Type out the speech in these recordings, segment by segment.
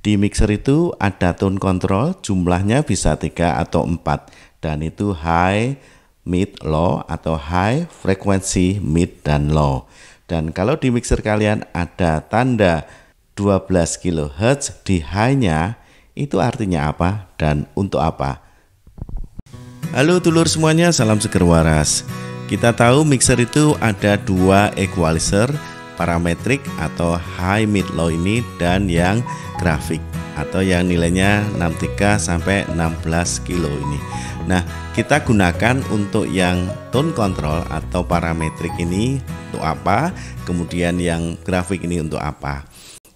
Di mixer itu ada tone control, jumlahnya bisa 3 atau 4, dan itu high, mid, low, atau high, frekuensi, mid, dan low. Dan kalau di mixer kalian ada tanda 12 kHz di high-nya, itu artinya apa dan untuk apa? Halo dulur semuanya, salam seger waras. Kita tahu mixer itu ada 2 equalizer, parametrik atau high, mid, low ini, dan yang grafik atau yang nilainya 63 sampai 16 kilo ini. Nah, kita gunakan untuk yang tone control atau parametrik ini untuk apa? Kemudian yang grafik ini untuk apa?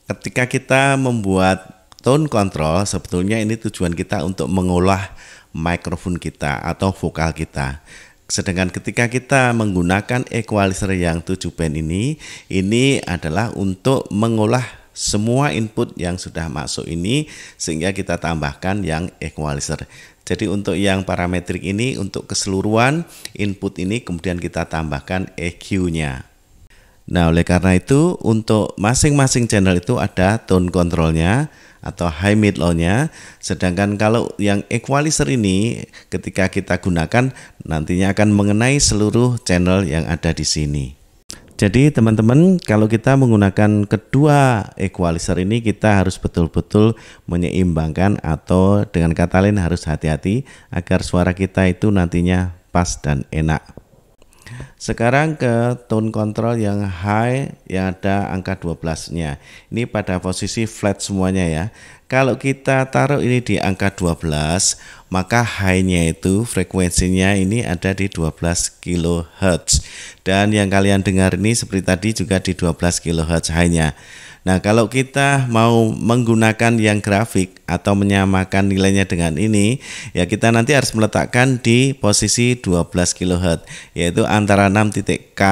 Ketika kita membuat tone control, sebetulnya ini tujuan kita untuk mengolah mikrofon kita atau vokal kita. Sedangkan ketika kita menggunakan equalizer yang 7 band ini adalah untuk mengolah semua input yang sudah masuk ini sehingga kita tambahkan yang equalizer. Jadi untuk yang parametrik ini untuk keseluruhan input ini kemudian kita tambahkan EQ-nya. Nah, oleh karena itu untuk masing-masing channel itu ada tone controlnya atau high, mid, low-nya. Sedangkan kalau yang equalizer ini ketika kita gunakan nantinya akan mengenai seluruh channel yang ada di sini. Jadi teman-teman, kalau kita menggunakan kedua equalizer ini kita harus betul-betul menyeimbangkan atau dengan kata lain harus hati-hati agar suara kita itu nantinya pas dan enak. Sekarang ke tone control yang high yang ada angka 12-nya. Ini pada posisi flat semuanya ya. Kalau kita taruh ini di angka 12, maka high-nya itu frekuensinya ini ada di 12 kHz. Dan yang kalian dengar ini seperti tadi juga di 12 kHz high-nya. Nah, kalau kita mau menggunakan yang grafik atau menyamakan nilainya dengan ini, ya kita nanti harus meletakkan di posisi 12 kHz, yaitu antara 6.K,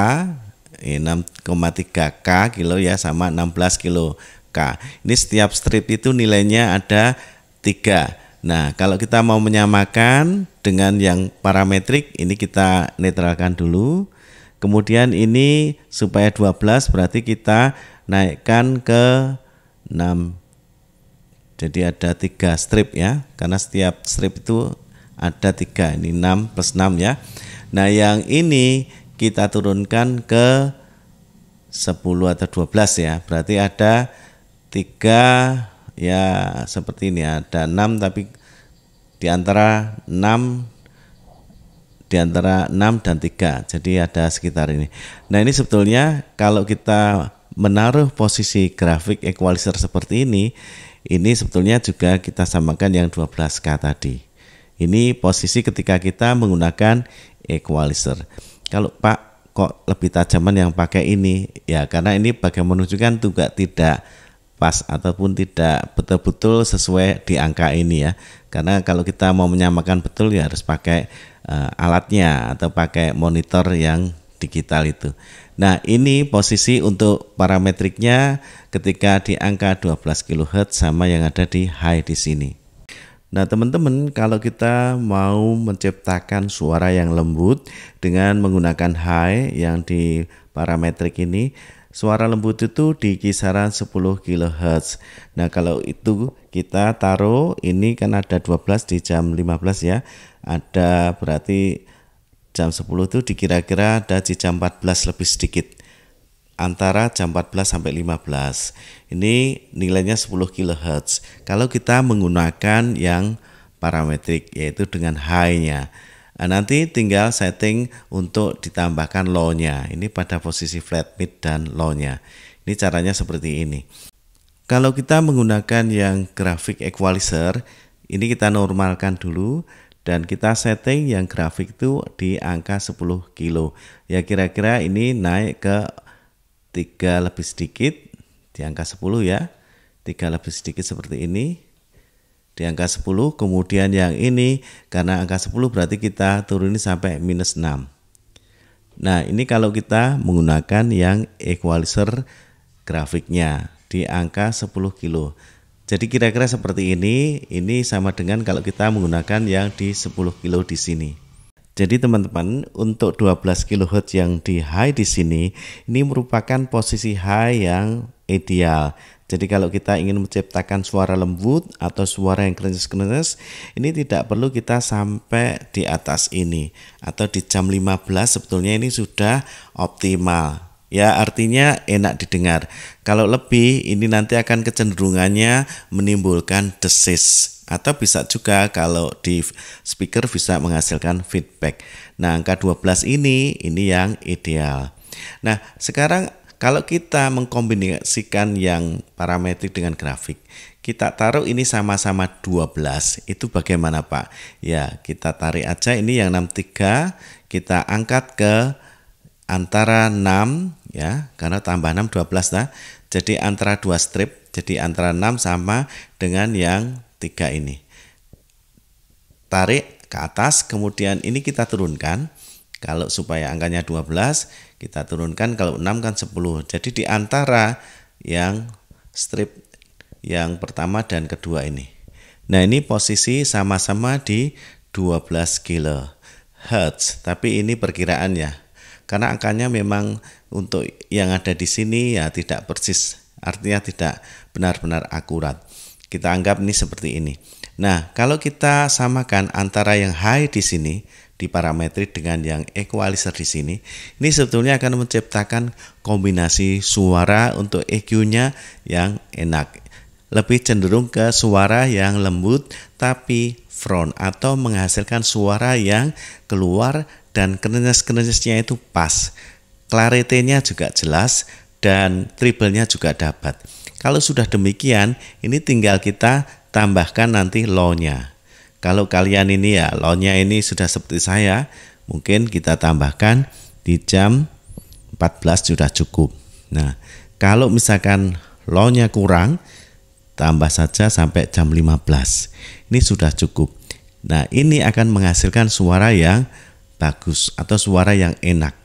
6,3K kilo ya sama 16 kilo K. Ini setiap strip itu nilainya ada 3. Nah, kalau kita mau menyamakan dengan yang parametrik, ini kita netralkan dulu. Kemudian ini supaya 12 berarti kita naikkan ke 6. Jadi ada 3 strip ya, karena setiap strip itu ada 3. Ini 6 plus 6 ya. Nah, yang ini kita turunkan ke 10 atau 12 ya. Berarti ada 3 ya seperti ini, ada 6 tapi di antara 6 dan 3. Jadi ada sekitar ini. Nah, ini sebetulnya kalau kita menaruh posisi grafik equalizer seperti ini sebetulnya juga kita samakan yang 12K tadi. Ini posisi ketika kita menggunakan equalizer. Kalau Pak kok lebih tajaman yang pakai ini? Ya karena ini bagai menunjukkan juga tidak pas ataupun tidak betul-betul sesuai di angka ini ya. Karena kalau kita mau menyamakan betul ya harus pakai alatnya atau pakai monitor yang digital itu. Nah, ini posisi untuk parametriknya ketika di angka 12 kHz sama yang ada di high di sini. Nah, teman-teman, kalau kita mau menciptakan suara yang lembut dengan menggunakan high yang di parametrik ini, suara lembut itu di kisaran 10 kHz. Nah, kalau itu kita taruh ini kan ada 12 di jam 15 ya. Ada berarti jam 10 itu dikira-kira ada di jam 14 lebih sedikit. Antara jam 14 sampai 15. Ini nilainya 10 kHz. Kalau kita menggunakan yang parametrik yaitu dengan high-nya. Nah, nanti tinggal setting untuk ditambahkan low-nya. Ini pada posisi flat, mid, dan low-nya. Ini caranya seperti ini. Kalau kita menggunakan yang grafik equalizer, ini kita normalkan dulu. Dan kita setting yang grafik itu di angka 10 kilo. Ya kira-kira ini naik ke 3 lebih sedikit di angka 10 ya. 3 lebih sedikit seperti ini. Di angka 10, kemudian yang ini karena angka 10 berarti kita turunin sampai minus 6. Nah, ini kalau kita menggunakan yang equalizer grafiknya di angka 10 kilo. Jadi kira-kira seperti ini sama dengan kalau kita menggunakan yang di 10 kilo di sini. Jadi teman-teman, untuk 12 kHz yang di high di sini, ini merupakan posisi high yang ideal. Jadi kalau kita ingin menciptakan suara lembut atau suara yang krenyes-krenyes, ini tidak perlu kita sampai di atas ini atau di jam 15 sebetulnya ini sudah optimal. Ya, artinya enak didengar. Kalau lebih ini nanti akan kecenderungannya menimbulkan desis atau bisa juga kalau di speaker bisa menghasilkan feedback. Nah, angka 12 ini yang ideal. Nah, sekarang kalau kita mengkombinasikan yang parametrik dengan grafik, kita taruh ini sama-sama 12, itu bagaimana Pak? Ya, kita tarik aja ini yang 63, kita angkat ke antara 6 ya, karena tambah 6 12 nah. Jadi antara 2 strip, jadi antara 6 sama dengan yang 3 ini. Tarik ke atas, kemudian ini kita turunkan. Kalau supaya angkanya 12, kita turunkan, kalau 6 kan 10. Jadi di antara yang strip yang pertama dan kedua ini. Nah, ini posisi sama-sama di 12 kHz, tapi ini perkiraan ya. Karena angkanya memang untuk yang ada di sini ya tidak persis, artinya tidak benar-benar akurat. Kita anggap ini seperti ini. Nah, kalau kita samakan antara yang high di sini di parametrik dengan yang equalizer di sini, ini sebetulnya akan menciptakan kombinasi suara untuk EQ-nya yang enak. Lebih cenderung ke suara yang lembut tapi front atau menghasilkan suara yang keluar dan krenyes-krenyesnya itu pas. Clarity-nya juga jelas dan treble-nya juga dapat. Kalau sudah demikian, ini tinggal kita tambahkan nanti low-nya. Kalau kalian ini ya low-nya ini sudah seperti saya, mungkin kita tambahkan di jam 14 sudah cukup. Nah, kalau misalkan low-nya kurang, tambah saja sampai jam 15. Ini sudah cukup. Nah, ini akan menghasilkan suara yang bagus atau suara yang enak.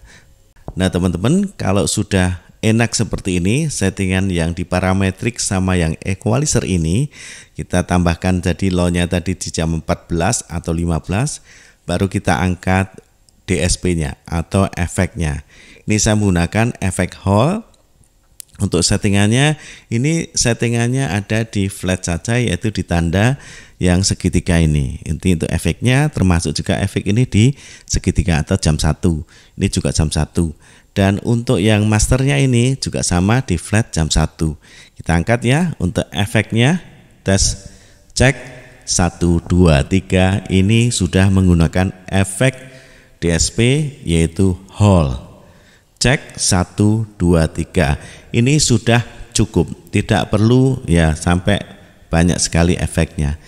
Nah, teman-teman, kalau sudah enak seperti ini, settingan yang di parametrik sama yang equalizer ini, kita tambahkan jadi low-nya tadi di jam 14 atau 15, baru kita angkat DSP-nya atau efeknya. Ini saya menggunakan efek Hall. Untuk settingannya, ini settingannya ada di flat saja, yaitu di tanda yang segitiga ini. Inti untuk efeknya termasuk juga efek ini di segitiga atau jam 1. Ini juga jam 1. Dan untuk yang masternya ini juga sama di flat jam 1. Kita angkat ya untuk efeknya. Tes cek 1 2 3, ini sudah menggunakan efek DSP yaitu Hall. Cek 1 2 3. Ini sudah cukup, tidak perlu ya sampai banyak sekali efeknya.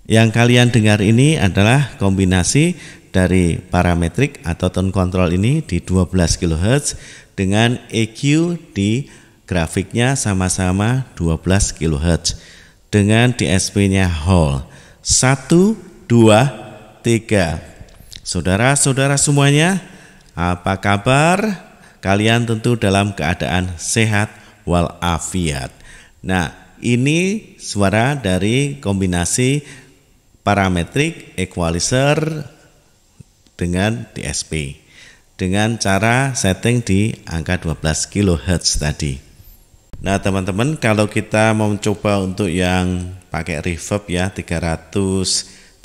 Yang kalian dengar ini adalah kombinasi dari parametrik atau tone control ini di 12 kHz dengan EQ di grafiknya sama-sama 12 kHz dengan DSP-nya Hall. 1 2 3. Saudara-saudara semuanya, apa kabar? Kalian tentu dalam keadaan sehat walafiat. Nah, ini suara dari kombinasi parametrik equalizer dengan DSP dengan cara setting di angka 12 kHz tadi. Nah, teman-teman, kalau kita mau mencoba untuk yang pakai reverb ya 339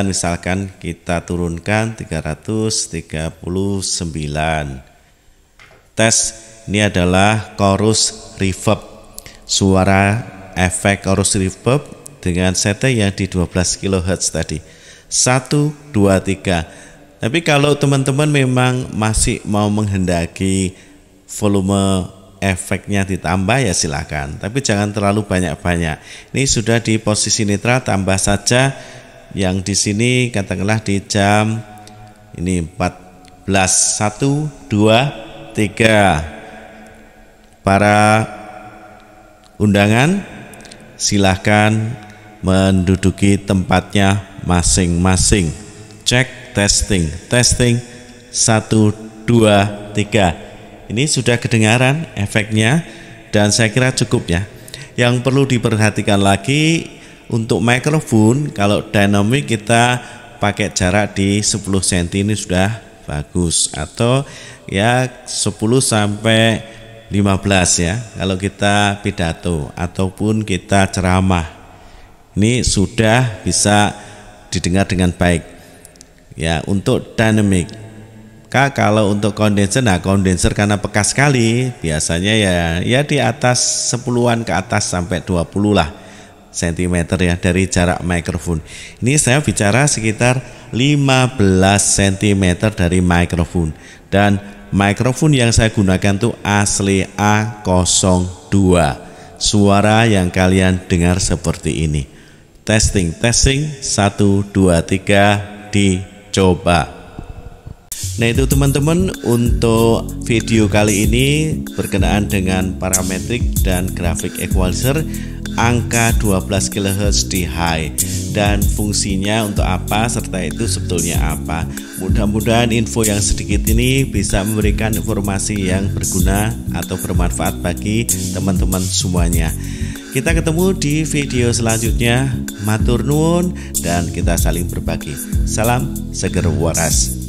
misalkan, kita turunkan 339. Tes, ini adalah chorus reverb, suara efek chorus reverb dengan setting yang di 12 kHz tadi. 1 2 3. Tapi kalau teman-teman memang masih mau menghendaki volume efeknya ditambah ya silakan, tapi jangan terlalu banyak-banyak. Ini sudah di posisi netral, tambah saja yang di sini katakanlah di jam ini 14. 1 2 3. Para undangan silahkan menduduki tempatnya masing-masing. Cek testing 1 2 3. Ini sudah kedengaran efeknya dan saya kira cukup ya. Yang perlu diperhatikan lagi untuk mikrofon, kalau dynamic kita pakai jarak di 10 cm ini sudah bagus, atau ya 10 sampai 15 ya. Kalau kita pidato ataupun kita ceramah, ini sudah bisa didengar dengan baik. Ya, untuk dynamic. Kalau untuk kondenser, nah kondenser karena pekas sekali, biasanya ya di atas 10-an ke atas sampai 20 lah sentimeter ya dari jarak mikrofon. Ini saya bicara sekitar 15 cm dari mikrofon, dan mikrofon yang saya gunakan tuh asli A02. Suara yang kalian dengar seperti ini. Testing 1 2 3 dicoba. Nah itu teman-teman, untuk video kali ini berkenaan dengan parametrik dan grafik equalizer angka 12 kHz di high, dan fungsinya untuk apa serta itu sebetulnya apa. Mudah-mudahan info yang sedikit ini bisa memberikan informasi yang berguna atau bermanfaat bagi teman-teman semuanya. Kita ketemu di video selanjutnya. Matur nuwun dan kita saling berbagi. Salam seger waras.